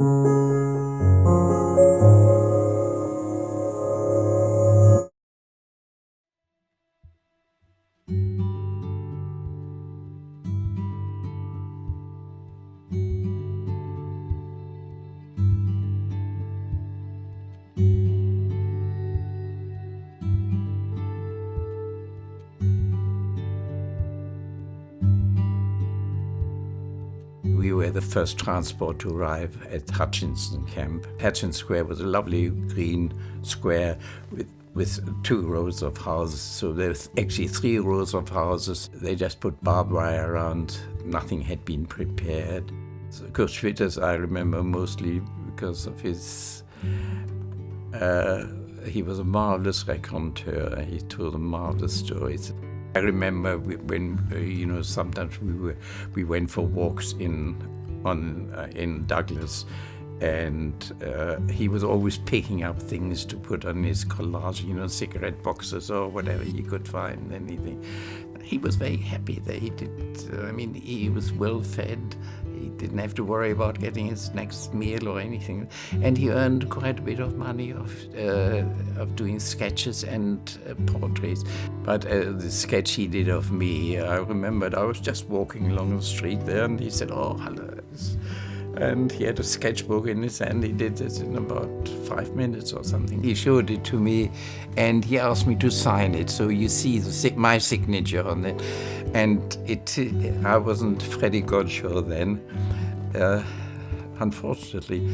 We were the first transport to arrive at Hutchinson camp. Hutchinson Square was a lovely green square with 2 rows of houses. So there's actually 3 rows of houses. They just put barbed wire around. Nothing had been prepared. So, of course, Schwitters I remember mostly because of his... he was a marvelous raconteur. He told marvelous stories. I remember when sometimes we went for walks in Douglas, and he was always picking up things to put on his collage, cigarette boxes or whatever he could find, anything. He was very happy that he did. He was well fed. He didn't have to worry about getting his next meal or anything, and he earned quite a bit of money of doing sketches and portraits. But the sketch he did of me, I remembered I was just walking along the street there, and he said, "Oh, hello." And he had a sketchbook in his hand. He did it in about 5 minutes or something. He showed it to me, and he asked me to sign it. So you see my signature on it. And I wasn't Freddie Godshaw then. Unfortunately,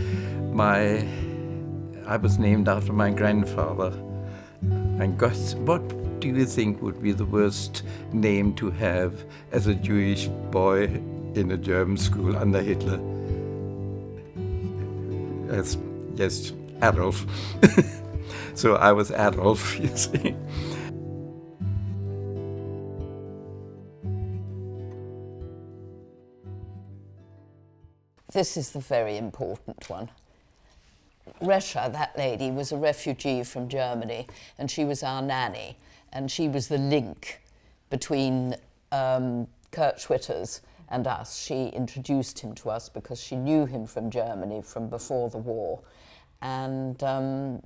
I was named after my grandfather. And what do you think would be the worst name to have as a Jewish boy in a German school under Hitler? Yes, Adolf. So I was Adolf, you see. This is the very important one. Resha, that lady, was a refugee from Germany, and she was our nanny, and she was the link between Kurt Schwitters and us. She introduced him to us because she knew him from Germany from before the war, and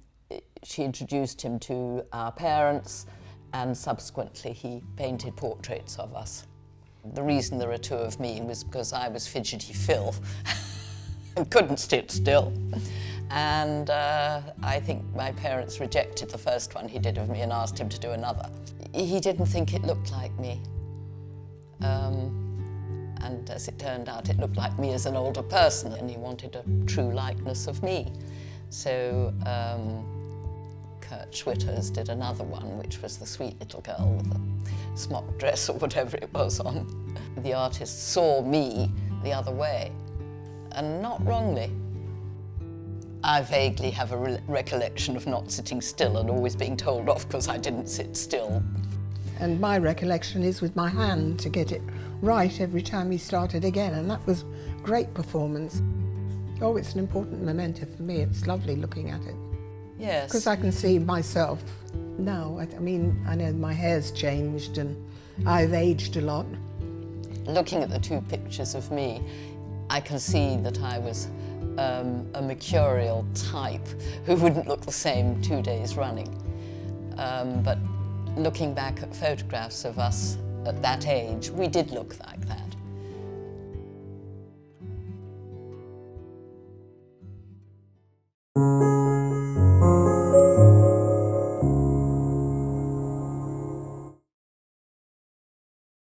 she introduced him to our parents, and subsequently he painted portraits of us. The reason there are 2 of me was because I was fidgety Phil and couldn't sit still. And I think my parents rejected the first one he did of me and asked him to do another. He didn't think it looked like me. And as it turned out, it looked like me as an older person, and he wanted a true likeness of me. So Kurt Schwitters did another one, which was the sweet little girl with the smock dress or whatever it was on. The artist saw me the other way, and not wrongly. I vaguely have a recollection of not sitting still and always being told off because I didn't sit still. And my recollection is with my hand to get it right every time he started again, and that was great performance. Oh, it's an important memento for me. It's lovely looking at it. Yes. Because I can see myself now. I know my hair's changed and I've aged a lot. Looking at the 2 pictures of me, I can see that I was a mercurial type who wouldn't look the same 2 days running. But looking back at photographs of us at that age, we did look like that.